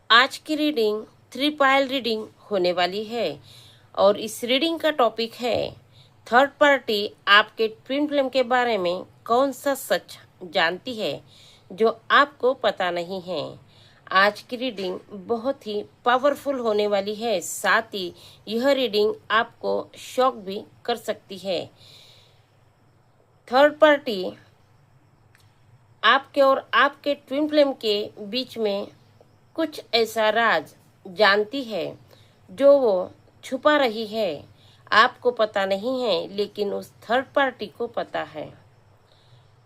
आज की रीडिंग 3 पायल रीडिंग होने वाली है और इस रीडिंग का टॉपिक है थर्ड पार्टी आपके ट्विन फ्लेम के बारे में कौन सा सच जानती है जो आपको पता नहीं है। आज की रीडिंग बहुत ही पावरफुल होने वाली है, साथ ही यह रीडिंग आपको शॉक भी कर सकती है। थर्ड पार्टी आपके और आपके ट्विन फ्लेम के बीच में कुछ ऐसा राज जानती है जो वो छुपा रही है। आपको पता नहीं है, लेकिन उस थर्ड पार्टी को पता है।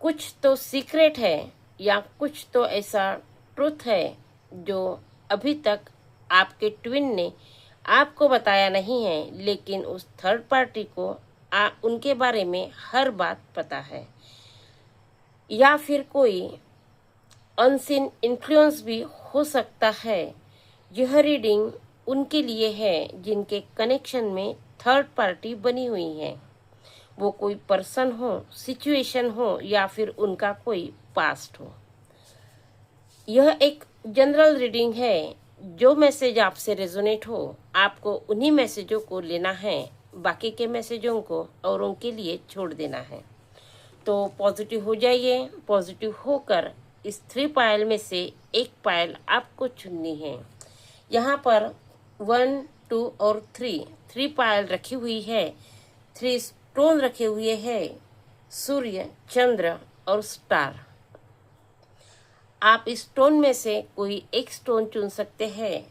कुछ तो सीक्रेट है या कुछ तो ऐसा ट्रुथ है जो अभी तक आपके ट्विन ने आपको बताया नहीं है, लेकिन उस थर्ड पार्टी को उनके बारे में हर बात पता है। या फिर कोई अनसीन इन्फ्लुएंस भी हो सकता है। यह रीडिंग उनके लिए है जिनके कनेक्शन में थर्ड पार्टी बनी हुई है, वो कोई पर्सन हो, सिचुएशन हो या फिर उनका कोई पास्ट हो। यह एक जनरल रीडिंग है। जो मैसेज आपसे रेजोनेट हो आपको उन्हीं मैसेजों को लेना है, बाकी के मैसेजों को और उनके लिए छोड़ देना है। तो पॉजिटिव हो जाइए। पॉजिटिव होकर इस 3 पायल में से एक पायल आपको चुननी है। यहाँ पर 1, 2 और 3 पायल रखी हुई है। 3 स्टोन रखे हुए हैं, सूर्य, चंद्र और स्टार। आप इस स्टोन में से कोई एक स्टोन चुन सकते हैं,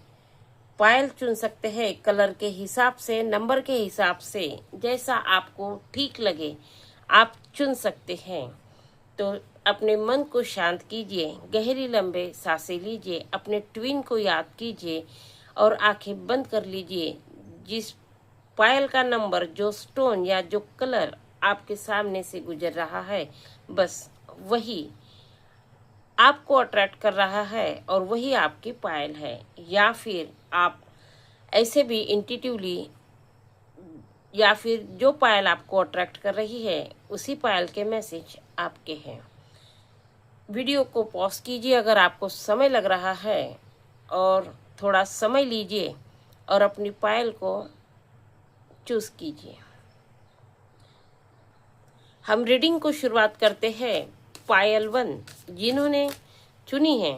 पायल चुन सकते हैं, कलर के हिसाब से, नंबर के हिसाब से, जैसा आपको ठीक लगे आप चुन सकते हैं। तो अपने मन को शांत कीजिए, गहरी लंबे सांसें लीजिए, अपने ट्विन को याद कीजिए और आंखें बंद कर लीजिए। जिस पायल का नंबर, जो स्टोन या जो कलर आपके सामने से गुजर रहा है, बस वही आपको अट्रैक्ट कर रहा है और वही आपकी पायल है। या फिर आप ऐसे भी इंट्यूटिवली, या फिर जो पायल आपको अट्रैक्ट कर रही है उसी पायल के मैसेज आपके हैं। वीडियो को पॉज कीजिए अगर आपको समय लग रहा है, और थोड़ा समय लीजिए और अपनी पायल को चूज कीजिए। हम रीडिंग को शुरुआत करते हैं पायल 1 जिन्होंने चुनी है,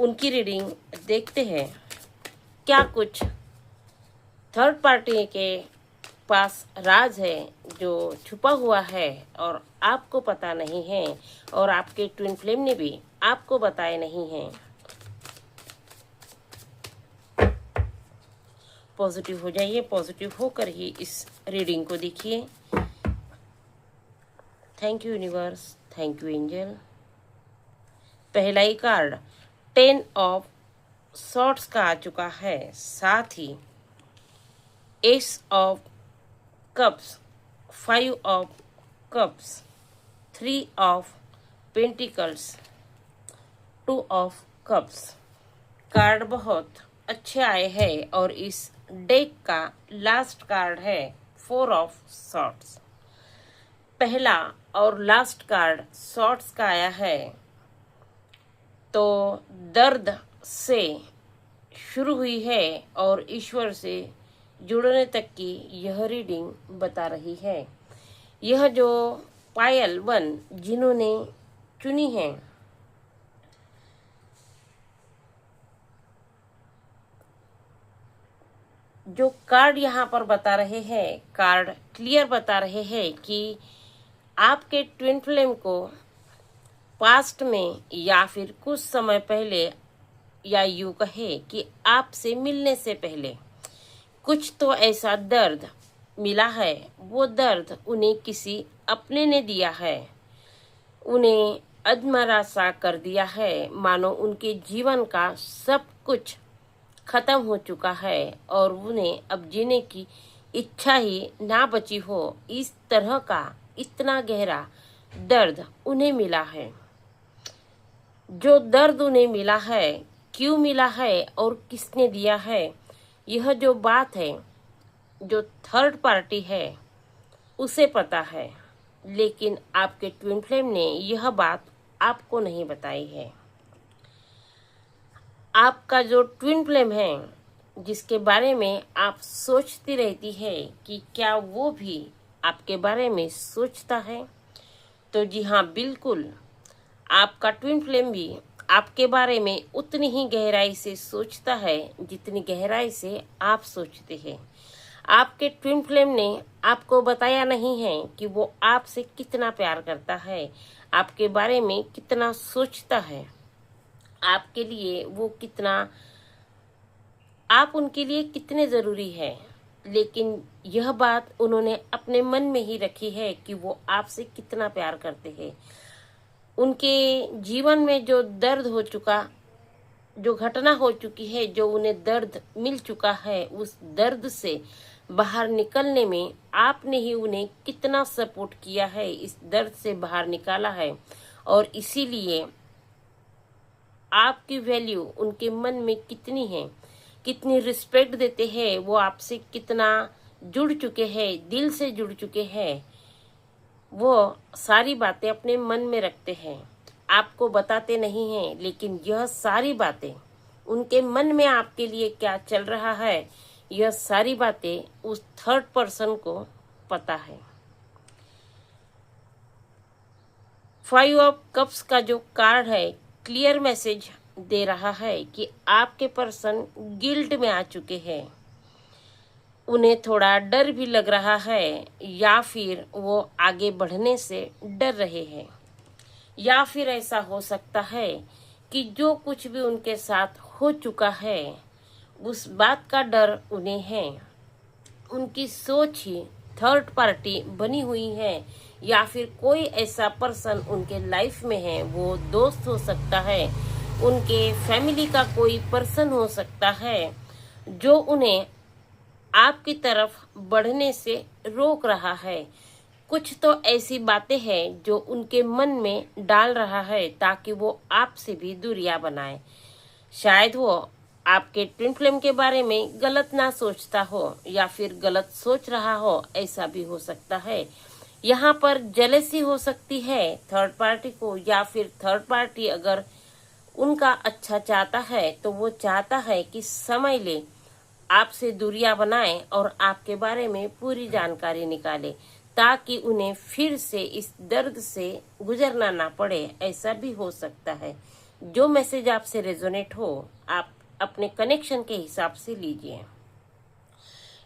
उनकी रीडिंग देखते हैं। क्या कुछ थर्ड पार्टी के पास राज है जो छुपा हुआ है और आपको पता नहीं है, और आपके ट्विन फ्लेम ने भी आपको बताए नहीं है। पॉजिटिव हो जाइए। पॉजिटिव होकर ही इस रीडिंग को देखिए। Thank you universe, thank you angel. पहला ही कार्ड 10 ऑफ सॉर्ड्स का आ चुका है, साथ ही ace of cups, 5 of cups, 3 of pentacles, 2 of cups. Card बहुत अच्छे आए हैं और इस डेक का लास्ट कार्ड है 4 ऑफ सॉर्ड्स। पहला और लास्ट कार्ड सॉर्ड्स का आया है, तो दर्द से शुरू हुई है और ईश्वर से जुड़ने तक की यह रीडिंग बता रही है। यह जो पायल 1 जिन्होंने चुनी है, जो कार्ड यहाँ पर बता रहे हैं, कार्ड क्लियर बता रहे हैं कि आपके ट्विन फ्लेम को पास्ट में या फिर कुछ समय पहले, या यूं कहे कि आपसे मिलने से पहले कुछ तो ऐसा दर्द मिला है। वो दर्द उन्हें किसी अपने ने दिया है, उन्हें अधमरा सा कर दिया है, मानो उनके जीवन का सब कुछ खत्म हो चुका है और उन्हें अब जीने की इच्छा ही ना बची हो। इस तरह का इतना गहरा दर्द उन्हें मिला है। जो दर्द उन्हें मिला है, क्यों मिला है और किसने दिया है, यह जो बात है, जो थर्ड पार्टी है उसे पता है, लेकिन आपके ट्विन फ्लेम ने यह बात आपको नहीं बताई है। आपका जो ट्विन फ्लेम है, जिसके बारे में आप सोचती रहती है कि क्या वो भी आपके बारे में सोचता है, तो जी हाँ, बिल्कुल आपका ट्विन फ्लेम भी आपके बारे में उतनी ही गहराई से सोचता है जितनी गहराई से आप सोचते हैं। आपके ट्विन फ्लेम ने आपको बताया नहीं है कि वो आपसे कितना प्यार करता है, आपके बारे में कितना सोचता है, आपके लिए वो कितना, आप उनके लिए कितने ज़रूरी है। लेकिन यह बात उन्होंने अपने मन में ही रखी है कि वो आपसे कितना प्यार करते हैं। उनके जीवन में जो दर्द हो चुका, जो घटना हो चुकी है, जो उन्हें दर्द मिल चुका है, उस दर्द से बाहर निकलने में आपने ही उन्हें कितना सपोर्ट किया है, इस दर्द से बाहर निकाला है। और इसीलिए आपकी वैल्यू उनके मन में कितनी है, कितनी रिस्पेक्ट देते हैं, वो आपसे कितना जुड़ चुके हैं, दिल से जुड़ चुके हैं, वो सारी बातें अपने मन में रखते हैं, आपको बताते नहीं हैं। लेकिन यह सारी बातें, उनके मन में आपके लिए क्या चल रहा है, यह सारी बातें उस थर्ड पर्सन को पता है। 5 ऑफ कप्स का जो कार्ड है, क्लियर मैसेज दे रहा है कि आपके पर्सन गिल्ट में आ चुके हैं। उन्हें थोड़ा डर भी लग रहा है, या फिर वो आगे बढ़ने से डर रहे हैं, या फिर ऐसा हो सकता है कि जो कुछ भी उनके साथ हो चुका है उस बात का डर उन्हें है। उनकी सोच ही थर्ड पार्टी बनी हुई है, या फिर कोई ऐसा पर्सन उनके लाइफ में है, वो दोस्त हो सकता है, उनके फैमिली का कोई पर्सन हो सकता है, जो उन्हें आपकी तरफ बढ़ने से रोक रहा है। कुछ तो ऐसी बातें हैं जो उनके मन में डाल रहा है ताकि वो आपसे भी दूरियां बनाए। शायद वो आपके ट्विन फ्लेम के बारे में गलत ना सोचता हो, या फिर गलत सोच रहा हो, ऐसा भी हो सकता है। यहाँ पर जेलसी हो सकती है थर्ड पार्टी को, या फिर थर्ड पार्टी अगर उनका अच्छा चाहता है तो वो चाहता है कि समय ले, आपसे दूरियां बनाए और आपके बारे में पूरी जानकारी निकाले, ताकि उन्हें फिर से इस दर्द से गुजरना ना पड़े। ऐसा भी हो सकता है। जो मैसेज आपसे रेजोनेट हो, आप अपने कनेक्शन के हिसाब से लीजिए।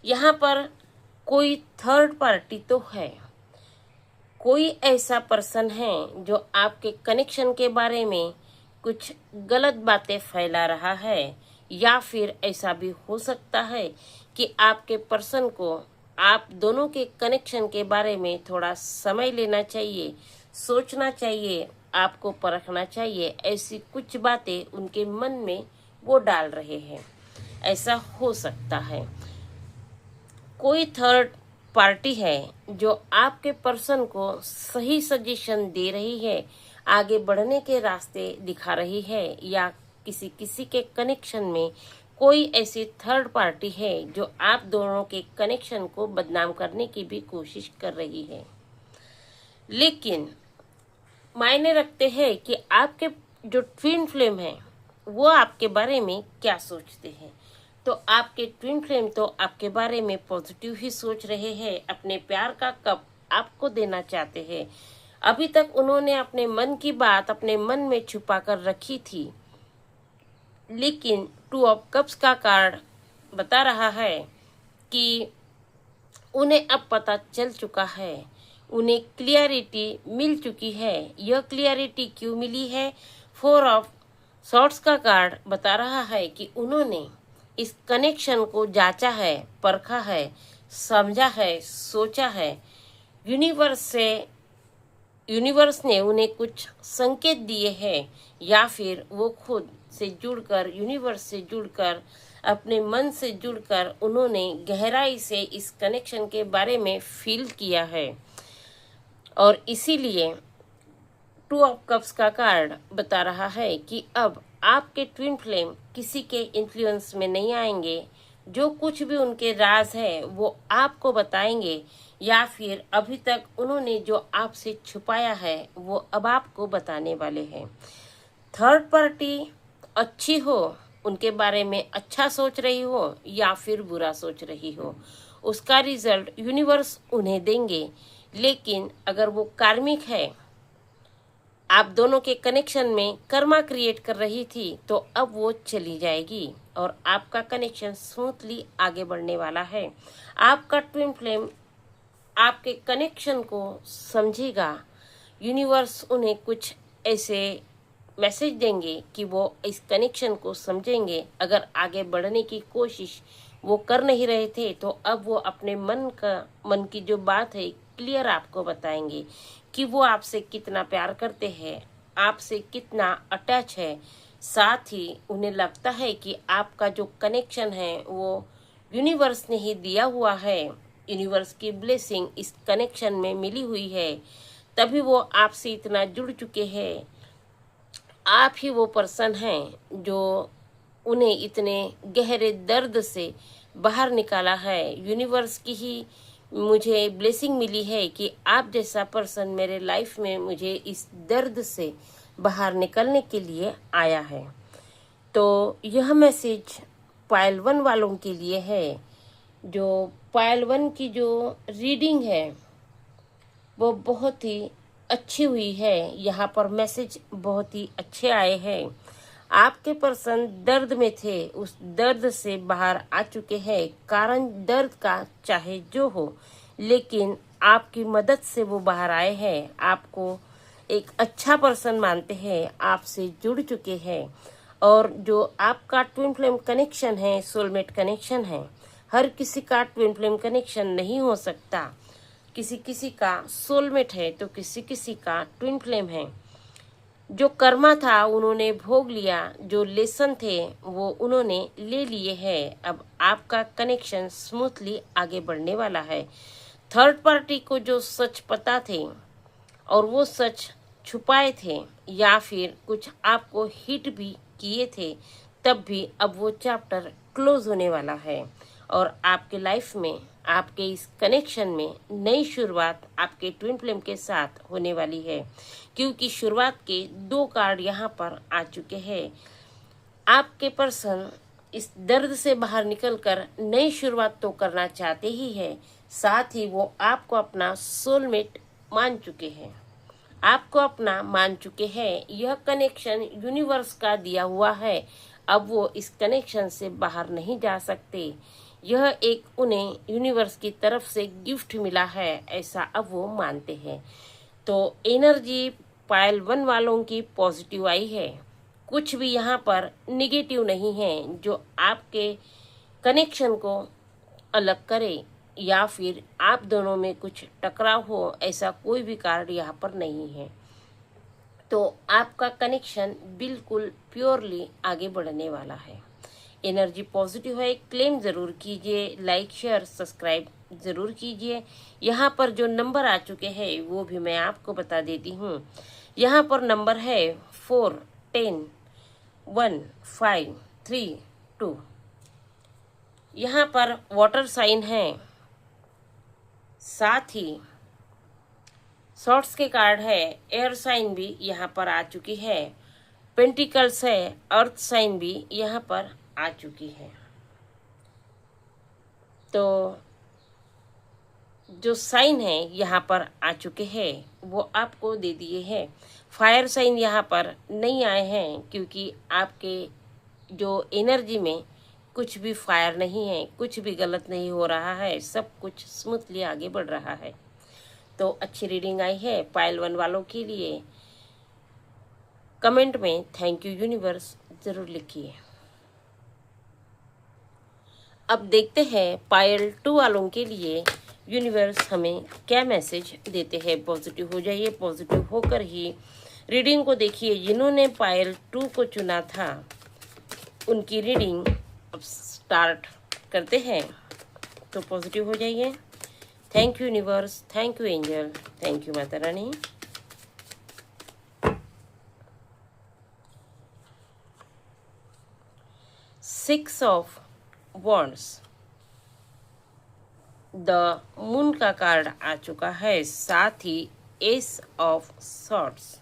यहाँ पर कोई थर्ड पार्टी तो है, कोई ऐसा पर्सन है जो आपके कनेक्शन के बारे में कुछ गलत बातें फैला रहा है, या फिर ऐसा भी हो सकता है कि आपके पर्सन को आप दोनों के कनेक्शन के बारे में थोड़ा समय लेना चाहिए, सोचना चाहिए, आपको परखना चाहिए। ऐसी कुछ बातें उनके मन में वो डाल रहे हैं, ऐसा हो सकता है। कोई थर्ड पार्टी है जो आपके पर्सन को सही सजेशन दे रही है, आगे बढ़ने के रास्ते दिखा रही है, या किसी किसी के कनेक्शन में कोई ऐसी थर्ड पार्टी है जो आप दोनों के कनेक्शन को बदनाम करने की भी कोशिश कर रही है। लेकिन मायने रखते हैं कि आपके जो ट्विन फ्लेम है वो आपके बारे में क्या सोचते हैं। तो आपके ट्विन फ्लेम तो आपके बारे में पॉजिटिव ही सोच रहे हैं, अपने प्यार का कप आपको देना चाहते हैं। अभी तक उन्होंने अपने मन की बात अपने मन में छुपा कर रखी थी, लेकिन 2 ऑफ कप्स का कार्ड बता रहा है कि उन्हें अब पता चल चुका है, उन्हें क्लियरिटी मिल चुकी है। यह क्लियरिटी क्यों मिली है? 4 ऑफ सॉर्ड्स का कार्ड बता रहा है कि उन्होंने इस कनेक्शन को जांचा है, परखा है, समझा है, सोचा है। यूनिवर्स ने उन्हें कुछ संकेत दिए हैं, या फिर वो खुद से जुड़कर, यूनिवर्स से जुड़कर, अपने मन से जुड़कर उन्होंने गहराई से इस कनेक्शन के बारे में फील किया है। और इसीलिए 2 ऑफ कप्स का कार्ड बता रहा है कि अब आपके ट्विन फ्लेम किसी के इन्फ्लुएंस में नहीं आएंगे। जो कुछ भी उनके राज है वो आपको बताएंगे, या फिर अभी तक उन्होंने जो आपसे छुपाया है वो अब आपको बताने वाले हैं। थर्ड पार्टी अच्छी हो उनके बारे में अच्छा सोच रही हो या फिर बुरा सोच रही हो, उसका रिजल्ट यूनिवर्स उन्हें देंगे। लेकिन अगर वो कार्मिक है, आप दोनों के कनेक्शन में कर्मा क्रिएट कर रही थी, तो अब वो चली जाएगी और आपका कनेक्शन स्मूथली आगे बढ़ने वाला है। आपका ट्विन फ्लेम आपके कनेक्शन को समझेगा। यूनिवर्स उन्हें कुछ ऐसे मैसेज देंगे कि वो इस कनेक्शन को समझेंगे। अगर आगे बढ़ने की कोशिश वो कर नहीं रहे थे, तो अब वो अपने मन की जो बात है क्लियर आपको बताएंगे कि वो आपसे कितना प्यार करते हैं, आपसे कितना अटैच है। साथ ही उन्हें लगता है कि आपका जो कनेक्शन है वो यूनिवर्स ने ही दिया हुआ है। यूनिवर्स की ब्लेसिंग इस कनेक्शन में मिली हुई है, तभी वो आपसे इतना जुड़ चुके हैं। आप ही वो पर्सन हैं जो उन्हें इतने गहरे दर्द से बाहर निकाला है। यूनिवर्स की ही मुझे ब्लेसिंग मिली है कि आप जैसा पर्सन मेरे लाइफ में मुझे इस दर्द से बाहर निकलने के लिए आया है। तो यह मैसेज पायल 1 वालों के लिए है। जो पायल 1 की जो रीडिंग है वो बहुत ही अच्छी हुई है। यहाँ पर मैसेज बहुत ही अच्छे आए हैं। आपके पर्सन दर्द में थे, उस दर्द से बाहर आ चुके हैं। कारण दर्द का चाहे जो हो, लेकिन आपकी मदद से वो बाहर आए हैं। आपको एक अच्छा पर्सन मानते हैं, आपसे जुड़ चुके हैं। और जो आपका ट्विन फ्लेम कनेक्शन है, सोलमेट कनेक्शन है। हर किसी का ट्विन फ्लेम कनेक्शन नहीं हो सकता। किसी किसी का सोलमेट है तो किसी किसी का ट्विन फ्लेम है। जो कर्मा था उन्होंने भोग लिया, जो लेसन थे वो उन्होंने ले लिए हैं। अब आपका कनेक्शन स्मूथली आगे बढ़ने वाला है। थर्ड पार्टी को जो सच पता थे और वो सच छुपाए थे या फिर कुछ आपको हिट भी किए थे, तब भी अब वो चैप्टर क्लोज होने वाला है और आपके लाइफ में, आपके इस कनेक्शन में नई शुरुआत आपके ट्विन फ्लेम के साथ होने वाली है। क्योंकि शुरुआत के 2 कार्ड यहाँ पर आ चुके हैं। आपके पर्सन इस दर्द से बाहर निकलकर नई शुरुआत तो करना चाहते ही है, साथ ही वो आपको अपना सोलमेट मान चुके हैं, आपको अपना मान चुके हैं। यह कनेक्शन यूनिवर्स का दिया हुआ है। अब वो इस कनेक्शन से बाहर नहीं जा सकते। यह एक उन्हें यूनिवर्स की तरफ से गिफ्ट मिला है, ऐसा अब वो मानते हैं। तो एनर्जी पायल 1 वालों की पॉजिटिव आई है। कुछ भी यहाँ पर निगेटिव नहीं है जो आपके कनेक्शन को अलग करे या फिर आप दोनों में कुछ टकराव हो, ऐसा कोई भी कार्ड यहाँ पर नहीं है। तो आपका कनेक्शन बिल्कुल प्योरली आगे बढ़ने वाला है। एनर्जी पॉजिटिव है। क्लेम ज़रूर कीजिए, लाइक शेयर सब्सक्राइब ज़रूर कीजिए। यहाँ पर जो नंबर आ चुके हैं वो भी मैं आपको बता देती हूँ। यहाँ पर नंबर है 4, 10, 1, 5, 3, 2। यहाँ पर वाटर साइन है, साथ ही शॉर्ट्स के कार्ड है। एयर साइन भी यहाँ पर आ चुकी है। पेंटिकल्स है, अर्थ साइन भी यहाँ पर आ चुकी है। तो जो साइन है यहाँ पर आ चुके हैं वो आपको दे दिए हैं। फायर साइन यहाँ पर नहीं आए हैं क्योंकि आपके जो एनर्जी में कुछ भी फायर नहीं है, कुछ भी गलत नहीं हो रहा है, सब कुछ स्मूथली आगे बढ़ रहा है। तो अच्छी रीडिंग आई है पायल 1 वालों के लिए। कमेंट में थैंक यू यूनिवर्स ज़रूर लिखिए। अब देखते हैं पायल 2 वालों के लिए यूनिवर्स हमें क्या मैसेज देते हैं। पॉजिटिव हो जाइए, पॉजिटिव होकर ही रीडिंग को देखिए। जिन्होंने पायल 2 को चुना था उनकी रीडिंग अब स्टार्ट करते हैं। तो पॉजिटिव हो जाइए। Thank you universe, thank you angel, thank you Mata Rani. Six of wands, the moon का कार्ड आ चुका है, साथ ही ace of swords,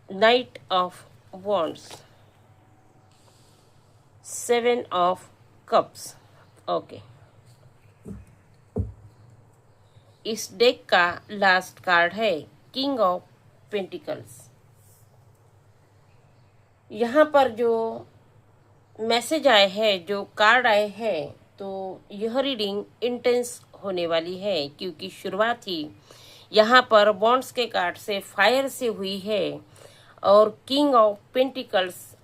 knight of wands, 7 of cups. Okay, इस डेक का लास्ट कार्ड है किंग ऑफ पेंटिकल्स। यहाँ पर जो मैसेज आए हैं, जो कार्ड आए हैं, तो यह रीडिंग इंटेंस होने वाली है, क्योंकि शुरुआत ही यहाँ पर बॉन्ड्स के कार्ड से फायर से हुई है और king of pentacles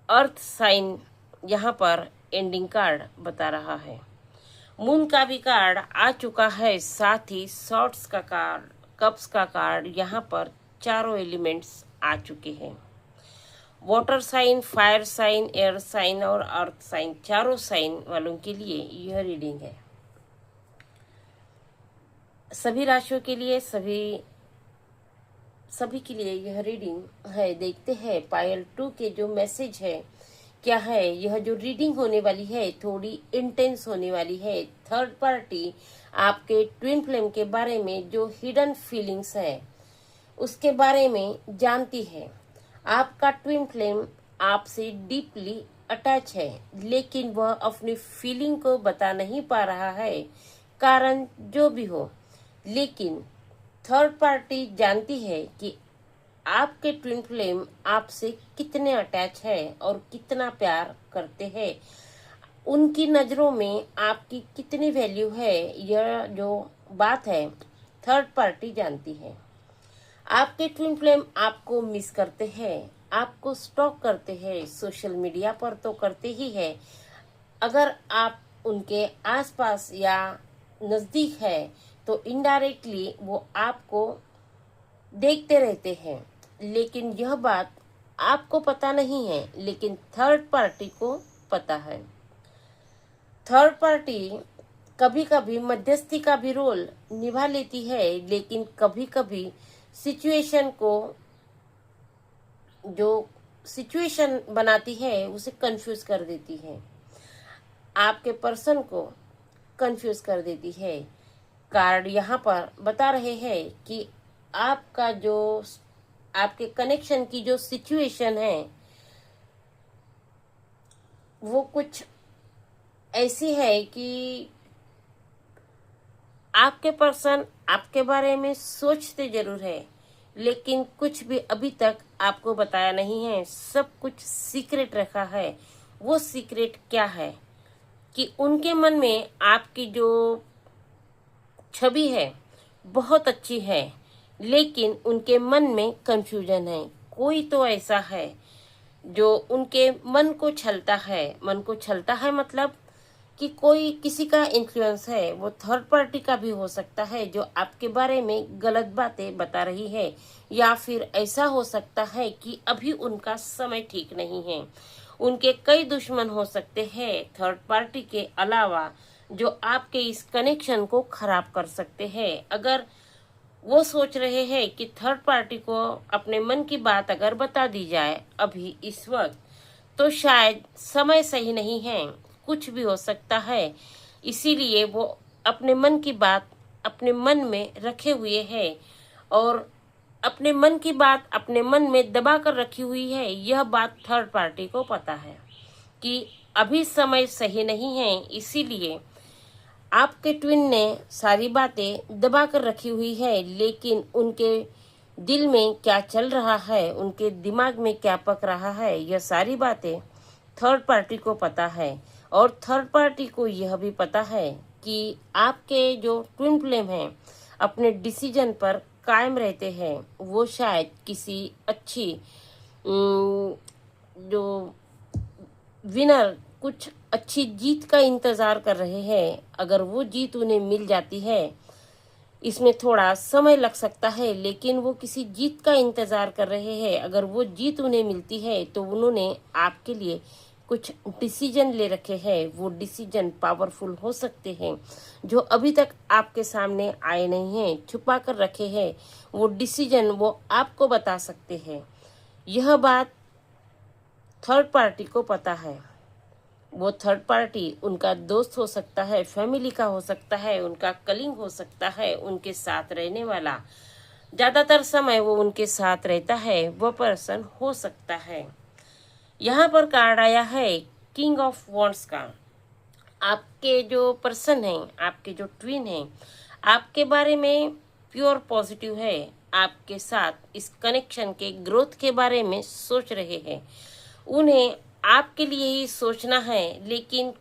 earth sign यहाँ पर एंडिंग कार्ड बता रहा है। मून का भी कार्ड आ चुका है, साथ ही शॉर्ट्स का कार्ड, कप्स का कार्ड, यहाँ पर चारों एलिमेंट्स आ चुके हैं। Water sign, fire sign, air sign और अर्थ साइन, चारों साइन वालों के लिए यह रीडिंग है। सभी राशियों के लिए, सभी के लिए यह रीडिंग है। देखते हैं पायल 2 के जो मैसेज है क्या है। यह जो रीडिंग होने वाली है थोड़ी इंटेंस होने वाली है। थर्ड पार्टी आपके ट्विन फ्लेम के बारे में जो हिडन फीलिंग्स है उसके बारे में जानती है। आपका ट्विन फ्लेम आपसे डीपली अटैच है, लेकिन वह अपनी फीलिंग को बता नहीं पा रहा है, कारण जो भी हो। लेकिन थर्ड पार्टी जानती है कि आपके ट्विन फ्लेम आपसे कितने अटैच है और कितना प्यार करते हैं। उनकी नजरों में आपकी कितनी वैल्यू है, यह जो बात है थर्ड पार्टी जानती है। आपके ट्विन फ्लेम आपको मिस करते हैं, आपको स्टॉक करते हैं, सोशल मीडिया पर तो करते ही है। अगर आप उनके आसपास या नजदीक है तो इनडायरेक्टली वो आपको देखते रहते हैं, लेकिन यह बात आपको पता नहीं है, लेकिन थर्ड पार्टी को पता है। थर्ड पार्टी कभी कभी मध्यस्थी का भी रोल निभा लेती है, लेकिन कभी कभी सिचुएशन को, जो सिचुएशन बनाती है उसे कंफ्यूज कर देती है, आपके पर्सन को कंफ्यूज कर देती है। कार्ड यहाँ पर बता रहे हैं कि आपका जो, आपके कनेक्शन की जो सिचुएशन है वो कुछ ऐसी है कि आपके पर्सन आपके बारे में सोचते जरूर है, लेकिन कुछ भी अभी तक आपको बताया नहीं है, सब कुछ सीक्रेट रखा है। वो सीक्रेट क्या है कि उनके मन में आपकी जो छवि है बहुत अच्छी है, लेकिन उनके मन में कंफ्यूजन है। कोई तो ऐसा है जो उनके मन को छलता है। मन को छलता है मतलब कि कोई किसी का इन्फ्लुएंस है, वो थर्ड पार्टी का भी हो सकता है, जो आपके बारे में गलत बातें बता रही है, या फिर ऐसा हो सकता है कि अभी उनका समय ठीक नहीं है। उनके कई दुश्मन हो सकते हैं थर्ड पार्टी के अलावा, जो आपके इस कनेक्शन को खराब कर सकते हैं। अगर वो सोच रहे हैं कि थर्ड पार्टी को अपने मन की बात अगर बता दी जाए अभी इस वक्त, तो शायद समय सही नहीं है, कुछ भी हो सकता है। इसीलिए वो अपने मन की बात अपने मन में रखे हुए है और अपने मन की बात अपने मन में दबा कर रखी हुई है। यह बात थर्ड पार्टी को पता है कि अभी समय सही नहीं है, इसीलिए आपके ट्विन ने सारी बातें दबा कर रखी हुई है। लेकिन उनके दिल में क्या चल रहा है, उनके दिमाग में क्या पक रहा है, यह सारी बातें थर्ड पार्टी को पता है। और थर्ड पार्टी को यह भी पता है कि आपके जो ट्विन फ्लेम हैं अपने डिसीजन पर कायम रहते हैं। वो शायद किसी अच्छी जो विनर, कुछ अच्छी जीत का इंतजार कर रहे हैं। अगर वो जीत उन्हें मिल जाती है, इसमें थोड़ा समय लग सकता है, लेकिन वो किसी जीत का इंतजार कर रहे हैं। अगर वो जीत उन्हें मिलती है तो उन्होंने आपके लिए कुछ डिसीजन ले रखे हैं। वो डिसीजन पावरफुल हो सकते हैं, जो अभी तक आपके सामने आए नहीं हैं, छुपा कर रखे हैं। वो डिसीजन वो आपको बता सकते हैं। यह बात थर्ड पार्टी को पता है। वो थर्ड पार्टी उनका दोस्त हो सकता है, फैमिली का हो सकता है, उनका कलीग हो सकता है, उनके साथ रहने वाला, ज्यादातर समय वो उनके साथ रहता है, वो पर्सन हो सकता है। यहाँ पर कार्ड आया है किंग ऑफ वॉन्ड्स का। आपके जो पर्सन हैं, आपके जो ट्विन हैं, आपके बारे में प्योर पॉजिटिव है, आपके साथ इस कनेक्शन के ग्रोथ के बारे में सोच रहे हैं। उन्हें आपके लिए ही सोचना है, लेकिन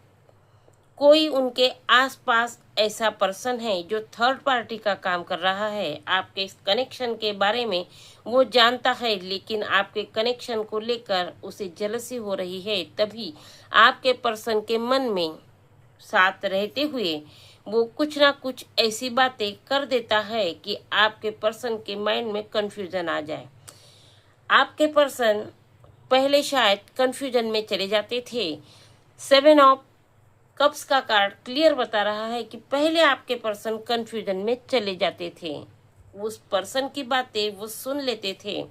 कोई उनके आसपास ऐसा पर्सन है जो थर्ड पार्टी का काम कर रहा है। आपके इस कनेक्शन के बारे में वो जानता है, लेकिन आपके कनेक्शन को लेकर उसे जेलसी हो रही है। तभी आपके पर्सन के मन में साथ रहते हुए वो कुछ ना कुछ ऐसी बातें कर देता है कि आपके पर्सन के माइंड में कंफ्यूजन आ जाए। आपके पर्सन पहले शायद कंफ्यूजन में चले जाते थे। 7 ऑफ कप्स का कार्ड क्लियर बता रहा है कि पहले आपके पर्सन कंफ्यूजन में चले जाते थे। उस पर्सन की बातें वो सुन लेते थे,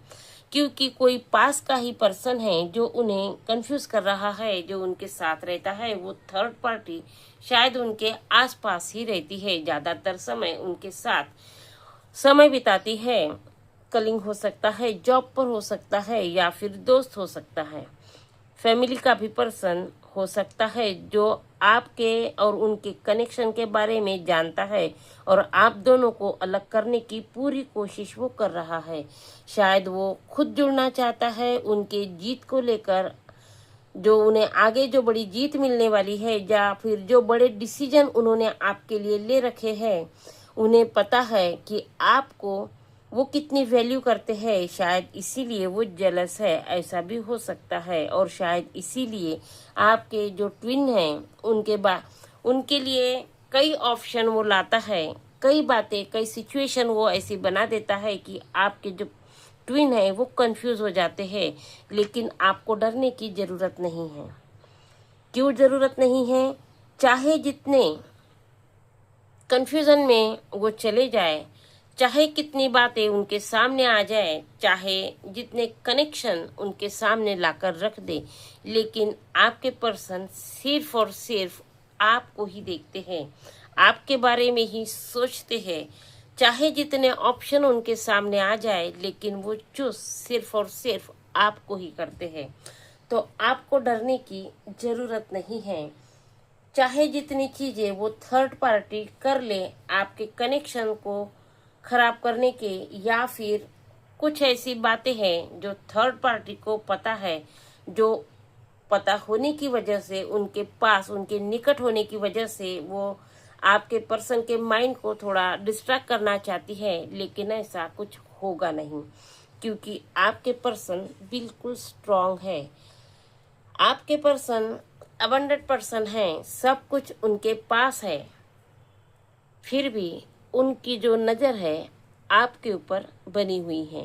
क्योंकि कोई पास का ही पर्सन है जो उन्हें कंफ्यूज कर रहा है। जो उनके साथ रहता है वो थर्ड पार्टी शायद उनके आसपास ही रहती है, ज्यादातर समय उनके साथ समय बिताती है। कलिंग हो सकता है, जॉब पर हो सकता है, या फिर दोस्त हो सकता है। फैमिली का भी पर्सन हो सकता है जो आपके और उनके कनेक्शन के बारे में जानता है और आप दोनों को अलग करने की पूरी कोशिश वो कर रहा है। शायद वो खुद जुड़ना चाहता है उनके जीत को लेकर, जो उन्हें आगे जो बड़ी जीत मिलने वाली है, या फिर जो बड़े डिसीजन उन्होंने आपके लिए ले रखे हैं। उन्हें पता है कि आपको वो कितनी वैल्यू करते हैं, शायद इसीलिए वो जेलस है, ऐसा भी हो सकता है। और शायद इसीलिए आपके जो ट्विन हैं उनके लिए कई ऑप्शन वो लाता है, कई बातें, कई सिचुएशन वो ऐसी बना देता है कि आपके जो ट्विन है वो कंफ्यूज हो जाते हैं। लेकिन आपको डरने की जरूरत नहीं है। क्यों जरूरत नहीं है? चाहे जितने कंफ्यूजन में वो चले जाए, चाहे कितनी बातें उनके सामने आ जाए, चाहे जितने कनेक्शन उनके सामने लाकर रख दे, लेकिन आपके पर्सन सिर्फ और सिर्फ आपको ही देखते हैं, आपके बारे में ही सोचते हैं। चाहे जितने ऑप्शन उनके सामने आ जाए, लेकिन वो चूज सिर्फ और सिर्फ आपको ही करते हैं। तो आपको डरने की जरूरत नहीं है। चाहे जितनी चीजें वो थर्ड पार्टी कर ले आपके कनेक्शन को खराब करने के, या फिर कुछ ऐसी बातें हैं जो थर्ड पार्टी को पता है, जो पता होने की वजह से, उनके पास, उनके निकट होने की वजह से वो आपके पर्सन के माइंड को थोड़ा डिस्ट्रैक्ट करना चाहती है। लेकिन ऐसा कुछ होगा नहीं, क्योंकि आपके पर्सन बिल्कुल स्ट्रांग है। आपके पर्सन अबंडेंट पर्सन है, सब कुछ उनके पास है, फिर भी उनकी जो नज़र है आपके ऊपर बनी हुई है।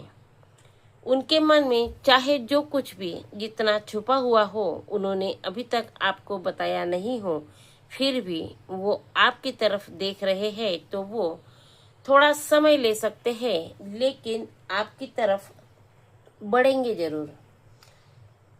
उनके मन में चाहे जो कुछ भी जितना छुपा हुआ हो, उन्होंने अभी तक आपको बताया नहीं हो, फिर भी वो आपकी तरफ देख रहे हैं। तो वो थोड़ा समय ले सकते हैं, लेकिन आपकी तरफ बढ़ेंगे जरूर।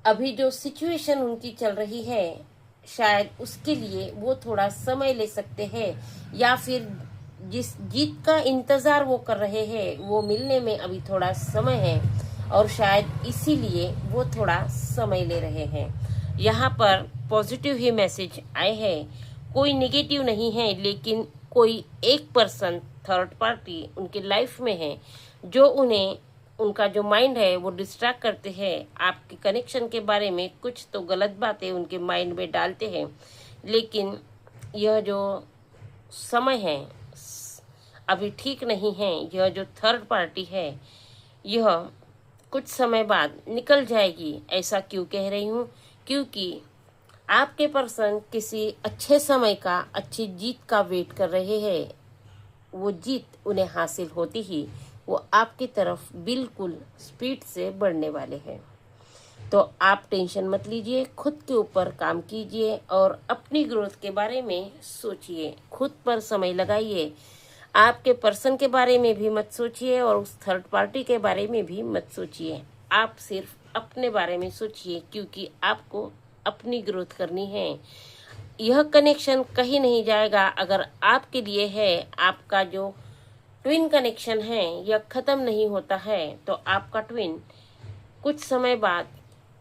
अभी जो सिचुएशन उनकी चल रही है, शायद उसके लिए वो थोड़ा समय ले सकते हैं, या फिर जिस जीत का इंतजार वो कर रहे हैं वो मिलने में अभी थोड़ा समय है, और शायद इसीलिए वो थोड़ा समय ले रहे हैं। यहाँ पर पॉजिटिव ही मैसेज आए हैं, कोई नेगेटिव नहीं है। लेकिन कोई एक पर्सन थर्ड पार्टी उनके लाइफ में है जो उन्हें, उनका जो माइंड है वो डिस्ट्रैक्ट करते हैं। आपके कनेक्शन के बारे में कुछ तो गलत बातें उनके माइंड में डालते हैं। लेकिन यह जो समय है अभी ठीक नहीं है। यह जो थर्ड पार्टी है यह कुछ समय बाद निकल जाएगी। ऐसा क्यों कह रही हूँ? क्योंकि आपके पर्सन किसी अच्छे समय का, अच्छी जीत का वेट कर रहे हैं। वो जीत उन्हें हासिल होती ही वो आपकी तरफ बिल्कुल स्पीड से बढ़ने वाले हैं। तो आप टेंशन मत लीजिए, खुद के ऊपर काम कीजिए और अपनी ग्रोथ के बारे में सोचिए, खुद पर समय लगाइए। आपके पर्सन के बारे में भी मत सोचिए और उस थर्ड पार्टी के बारे में भी मत सोचिए। आप सिर्फ अपने बारे में सोचिए, क्योंकि आपको अपनी ग्रोथ करनी है। यह कनेक्शन कहीं नहीं जाएगा अगर आपके लिए है। आपका जो ट्विन कनेक्शन है यह खत्म नहीं होता है, तो आपका ट्विन कुछ समय बाद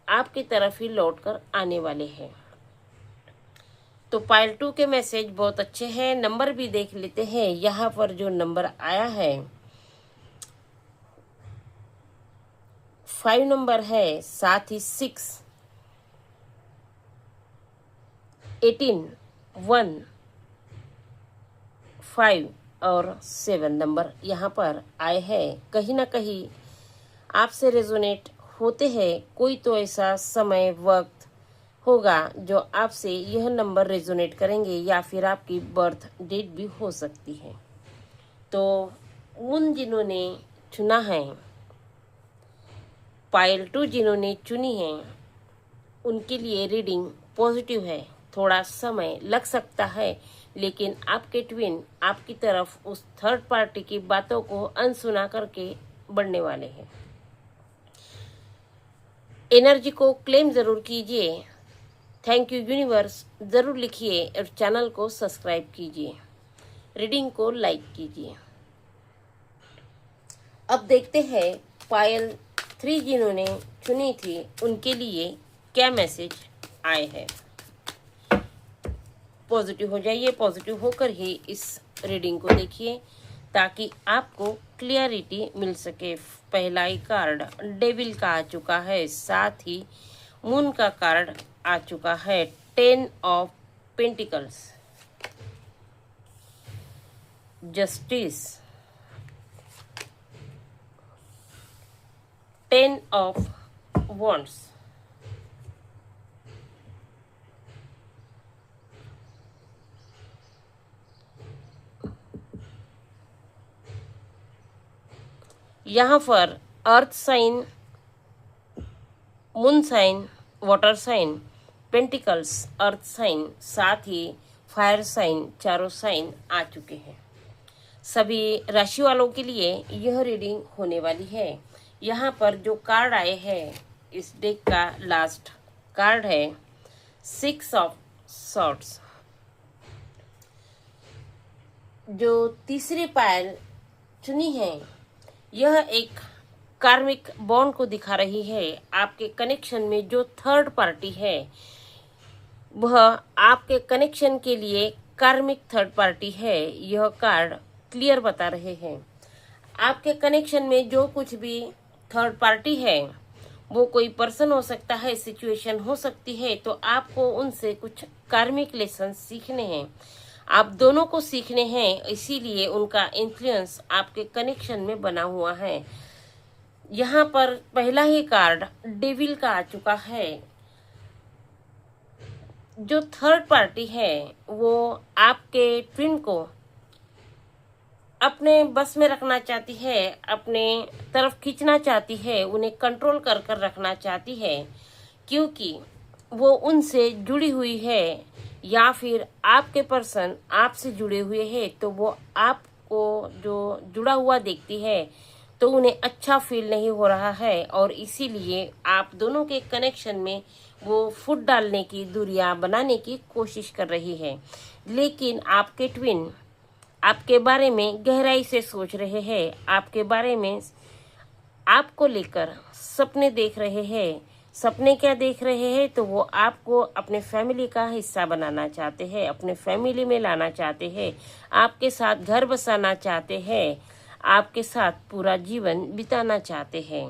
आपकी तरफ ही लौट कर आने वाले हैं। तो पाइल 2 के मैसेज बहुत अच्छे हैं। नंबर भी देख लेते हैं। यहाँ पर जो नंबर आया है 5 नंबर है, साथ ही 6, 18, 1, 5 और 7 नंबर यहाँ पर आए हैं। कहीं ना कहीं आपसे रेजोनेट होते हैं। कोई तो ऐसा समय वक्त होगा जो आपसे यह नंबर रेजोनेट करेंगे, या फिर आपकी बर्थ डेट भी हो सकती है। तो उन जिन्होंने चुना है, पाइल 2 जिन्होंने चुनी है, उनके लिए रीडिंग पॉजिटिव है। थोड़ा समय लग सकता है, लेकिन आपके ट्विन आपकी तरफ उस थर्ड पार्टी की बातों को अनसुना करके बढ़ने वाले हैं। एनर्जी को क्लेम जरूर कीजिए। थैंक यू यूनिवर्स जरूर लिखिए और चैनल को सब्सक्राइब कीजिए। रीडिंग को लाइक कीजिए। अब देखते हैं पायल 3 जिन्होंने चुनी थी, उनके लिए क्या मैसेज आए हैं। पॉजिटिव हो जाइए, पॉजिटिव होकर ही इस रीडिंग को देखिए ताकि आपको क्लियरिटी मिल सके। पहला ही कार्ड डेविल का आ चुका है, साथ ही मून का कार्ड आ चुका है, 10 of pentacles, justice, 10 of wands, यहाँ पर earth sign, moon sign, water sign, pentacles, earth sign, साथ ही फायर साइन, चारों साइन आ चुके हैं। सभी राशि वालों के लिए यह रीडिंग होने वाली है। यहाँ पर जो कार्ड आए हैं, इस डेक का लास्ट कार्ड है 6 ऑफ सॉर्ड्स। जो तीसरी पायल चुनी है, यह एक कार्मिक बॉन्ड को दिखा रही है। आपके कनेक्शन में जो थर्ड पार्टी है, वह आपके कनेक्शन के लिए कार्मिक थर्ड पार्टी है। यह कार्ड क्लियर बता रहे हैं। आपके कनेक्शन में जो कुछ भी थर्ड पार्टी है, वो कोई पर्सन हो सकता है, सिचुएशन हो सकती है, तो आपको उनसे कुछ कार्मिक लेसन सीखने हैं। आप दोनों को सीखने हैं, इसीलिए उनका इन्फ्लुएंस आपके कनेक्शन में बना हुआ है। यहाँ पर पहला ही कार्ड डेविल का आ चुका है। जो थर्ड पार्टी है, वो आपके ट्विन को अपने बस में रखना चाहती है, अपने तरफ खींचना चाहती है, उन्हें कंट्रोल कर कर रखना चाहती है, क्योंकि वो उनसे जुड़ी हुई है, या फिर आपके पर्सन आपसे जुड़े हुए हैं। तो वो आपको जो जुड़ा हुआ देखती है, तो उन्हें अच्छा फील नहीं हो रहा है, और इसीलिए आप दोनों के कनेक्शन में वो फुट डालने की, दूरियां बनाने की कोशिश कर रही है। लेकिन आपके ट्विन आपके बारे में गहराई से सोच रहे हैं, आपके बारे में, आपको लेकर सपने देख रहे हैं। सपने क्या देख रहे हैं, तो वो आपको अपने फैमिली का हिस्सा बनाना चाहते हैं, अपने फैमिली में लाना चाहते हैं, आपके साथ घर बसाना चाहते हैं, आपके साथ पूरा जीवन बिताना चाहते हैं।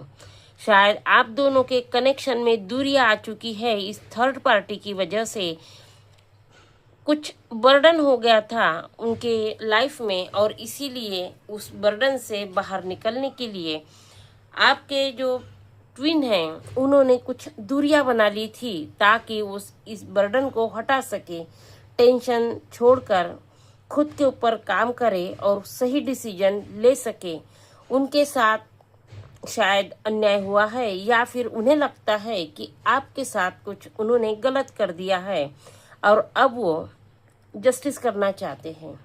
शायद आप दोनों के कनेक्शन में दूरियां आ चुकी है इस थर्ड पार्टी की वजह से। कुछ बर्डन हो गया था उनके लाइफ में, और इसीलिए उस बर्डन से बाहर निकलने के लिए आपके जो ट्विन हैं, उन्होंने कुछ दूरियां बना ली थी ताकि इस बर्डन को हटा सके, टेंशन छोड़कर खुद के ऊपर काम करे और सही डिसीजन ले सके। उनके साथ शायद अन्याय हुआ है, या फिर उन्हें लगता है कि आपके साथ कुछ उन्होंने गलत कर दिया है, और अब वो जस्टिस करना चाहते हैं,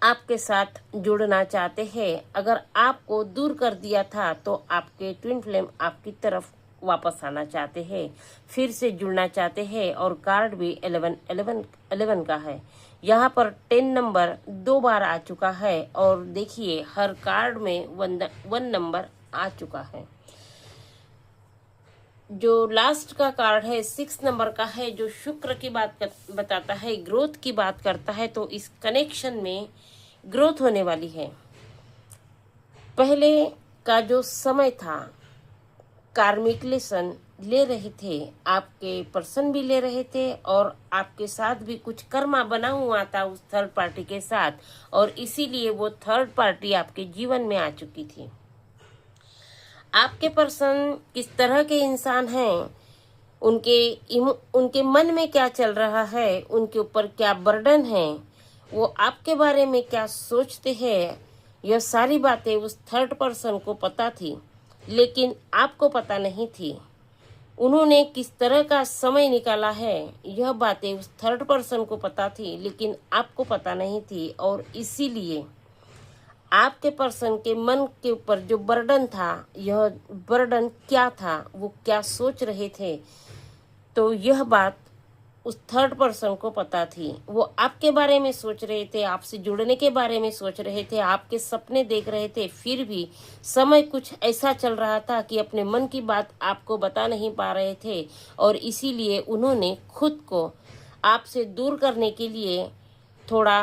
आपके साथ जुड़ना चाहते हैं। अगर आपको दूर कर दिया था, तो आपके ट्विन फ्लेम आपकी तरफ वापस आना चाहते हैं, फिर से जुड़ना चाहते हैं। और कार्ड भी 11 का है। यहाँ पर 10 नंबर 2 बार आ चुका है, और देखिए हर कार्ड में 1 नंबर आ चुका है। जो लास्ट का कार्ड है 6 नंबर का है, जो शुक्र की बात बताता है, ग्रोथ की बात करता है। तो इस कनेक्शन में ग्रोथ होने वाली है। पहले का जो समय था, कार्मिक लेसन ले रहे थे, आपके पर्सन भी ले रहे थे और आपके साथ भी कुछ कर्मा बना हुआ था उस थर्ड पार्टी के साथ, और इसीलिए वो थर्ड पार्टी आपके जीवन में आ चुकी थी। आपके पर्सन किस तरह के इंसान हैं, उनके मन में क्या चल रहा है, उनके ऊपर क्या बर्डन है, वो आपके बारे में क्या सोचते हैं, यह सारी बातें उस थर्ड पर्सन को पता थी, लेकिन आपको पता नहीं थी। उन्होंने किस तरह का समय निकाला है, यह बातें उस थर्ड पर्सन को पता थी, लेकिन आपको पता नहीं थी। और इसीलिए आपके पर्सन के मन के ऊपर जो बर्डन था, यह बर्डन क्या था, वो क्या सोच रहे थे, तो यह बात उस थर्ड पर्सन को पता थी। वो आपके बारे में सोच रहे थे, आपसे जुड़ने के बारे में सोच रहे थे, आपके सपने देख रहे थे, फिर भी समय कुछ ऐसा चल रहा था कि अपने मन की बात आपको बता नहीं पा रहे थे, और इसीलिए उन्होंने खुद को आपसे दूर करने के लिए थोड़ा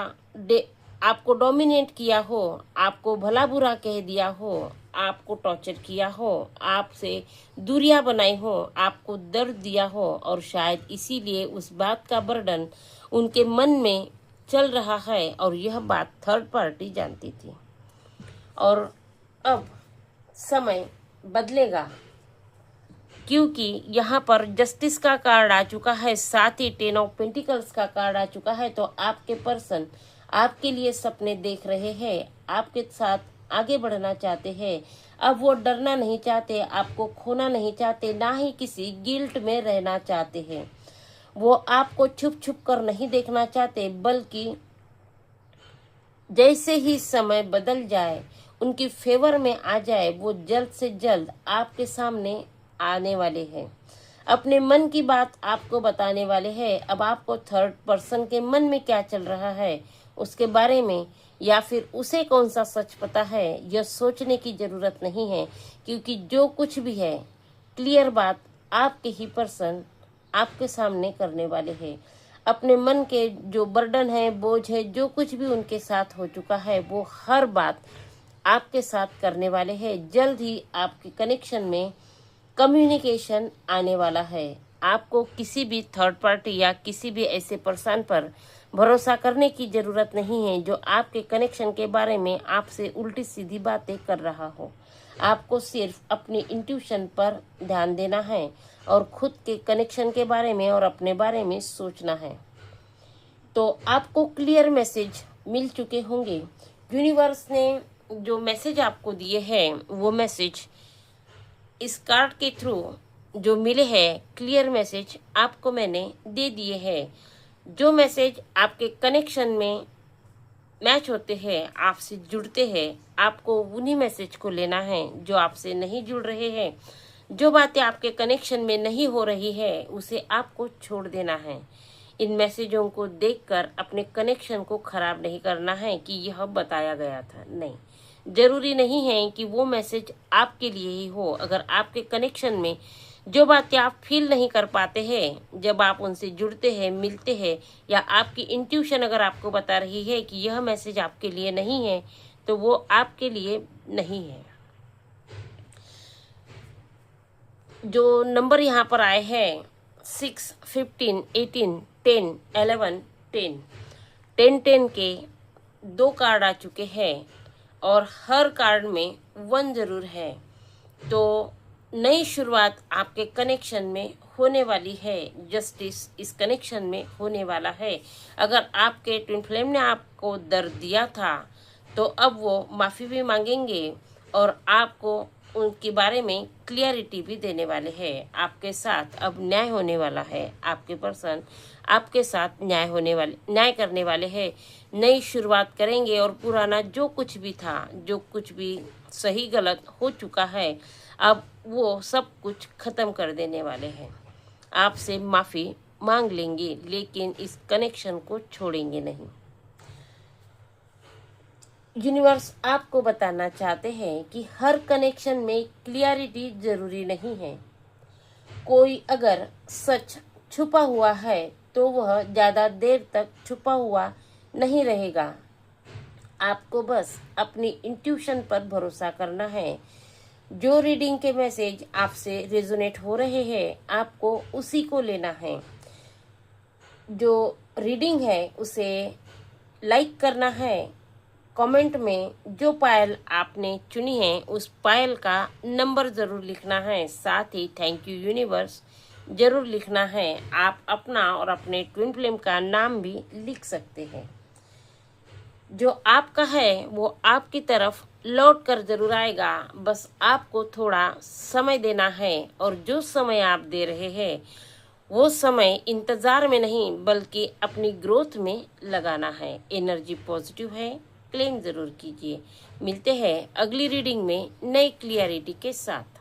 आपको डोमिनेट किया हो, आपको भला बुरा कह दिया हो, आपको टॉर्चर किया हो, आपसे दूरियां बनाई हो, आपको दर्द दिया हो, और शायद इसीलिए उस बात का बर्डन उनके मन में चल रहा है, और यह बात थर्ड पार्टी जानती थी। और अब समय बदलेगा, क्योंकि यहाँ पर जस्टिस का कार्ड आ चुका है, साथ ही 10 ऑफ पेंटिकल्स का कार्ड आ चुका है। तो आपके पर्सन आपके लिए सपने देख रहे हैं, आपके साथ आगे बढ़ना चाहते हैं। अब वो डरना नहीं चाहते, आपको खोना नहीं चाहते, ना ही किसी गिल्ट में रहना चाहते हैं। वो आपको छुप छुप कर नहीं देखना चाहते, बल्कि जैसे ही समय बदल जाए, उनकी फेवर में आ जाए, वो जल्द से जल्द आपके सामने आने वाले हैं, अपने मन की बात आपको बताने वाले हैं। अब आपको थर्ड पर्सन के मन में क्या चल रहा है उसके बारे में, या फिर उसे कौन सा सच पता है, यह सोचने की जरूरत नहीं है, क्योंकि जो कुछ भी है, क्लियर बात आपके ही पर्सन आपके सामने करने वाले हैं। अपने मन के जो बर्डन है, बोझ है, जो कुछ भी उनके साथ हो चुका है, वो हर बात आपके साथ करने वाले हैं। जल्द ही आपके कनेक्शन में कम्युनिकेशन आने वाला है। आपको किसी भी थर्ड पार्टी या किसी भी ऐसे पर्सन पर भरोसा करने की जरूरत नहीं है जो आपके कनेक्शन के बारे में आपसे उल्टी सीधी बातें कर रहा हो। आपको सिर्फ अपनी इंट्यूशन पर ध्यान देना है और खुद के कनेक्शन के बारे में और अपने बारे में सोचना है। तो आपको क्लियर मैसेज मिल चुके होंगे। यूनिवर्स ने जो मैसेज आपको दिए हैं, वो मैसेज इस कार्ड के थ्रू जो मिले हैं, क्लियर मैसेज आपको मैंने दे दिए हैं। जो मैसेज आपके कनेक्शन में मैच होते हैं, आपसे जुड़ते हैं, आपको उन्हीं मैसेज को लेना है। जो आपसे नहीं जुड़ रहे हैं, जो बातें आपके कनेक्शन में नहीं हो रही है, उसे आपको छोड़ देना है। इन मैसेजों को देखकर अपने कनेक्शन को खराब नहीं करना है कि यह बताया गया था, नहीं। जरूरी नहीं है कि वो मैसेज आपके लिए ही हो। अगर आपके कनेक्शन में जो बातें आप फील नहीं कर पाते हैं, जब आप उनसे जुड़ते हैं, मिलते हैं, या आपकी इंट्यूशन अगर आपको बता रही है कि यह मैसेज आपके लिए नहीं है, तो वो आपके लिए नहीं है। जो नंबर यहाँ पर आए हैं 6, 15, 18, 10, 11, 10, 10 के 2 कार्ड आ चुके हैं और हर कार्ड में 1 जरूर है। तो नई शुरुआत आपके कनेक्शन में होने वाली है। जस्टिस इस कनेक्शन में होने वाला है। अगर आपके ट्विन फ्लेम ने आपको दर्द दिया था, तो अब वो माफ़ी भी मांगेंगे और आपको उनके बारे में क्लियरिटी भी देने वाले हैं। आपके साथ अब न्याय होने वाला है। आपके पर्सन आपके साथ न्याय करने वाले हैं। नई शुरुआत करेंगे और पुराना जो कुछ भी था, जो कुछ भी सही गलत हो चुका है, अब वो सब कुछ खत्म कर देने वाले हैं। आपसे माफ़ी मांग लेंगे, लेकिन इस कनेक्शन को छोड़ेंगे नहीं। यूनिवर्स आपको बताना चाहते हैं कि हर कनेक्शन में क्लियरिटी जरूरी नहीं है। कोई अगर सच छुपा हुआ है तो वह ज्यादा देर तक छुपा हुआ नहीं रहेगा। आपको बस अपनी इंट्यूशन पर भरोसा करना है। जो रीडिंग के मैसेज आपसे रेजोनेट हो रहे हैं, आपको उसी को लेना है। जो रीडिंग है उसे लाइक करना है। कमेंट में जो पायल आपने चुनी है उस पायल का नंबर ज़रूर लिखना है। साथ ही थैंक यू यूनिवर्स ज़रूर लिखना है। आप अपना और अपने ट्विन फ्लेम का नाम भी लिख सकते हैं। जो आपका है वो आपकी तरफ लौट कर जरूर आएगा। बस आपको थोड़ा समय देना है, और जो समय आप दे रहे हैं वो समय इंतजार में नहीं बल्कि अपनी ग्रोथ में लगाना है। एनर्जी पॉजिटिव है, क्लेम जरूर कीजिए। मिलते हैं अगली रीडिंग में नई क्लियरिटी के साथ।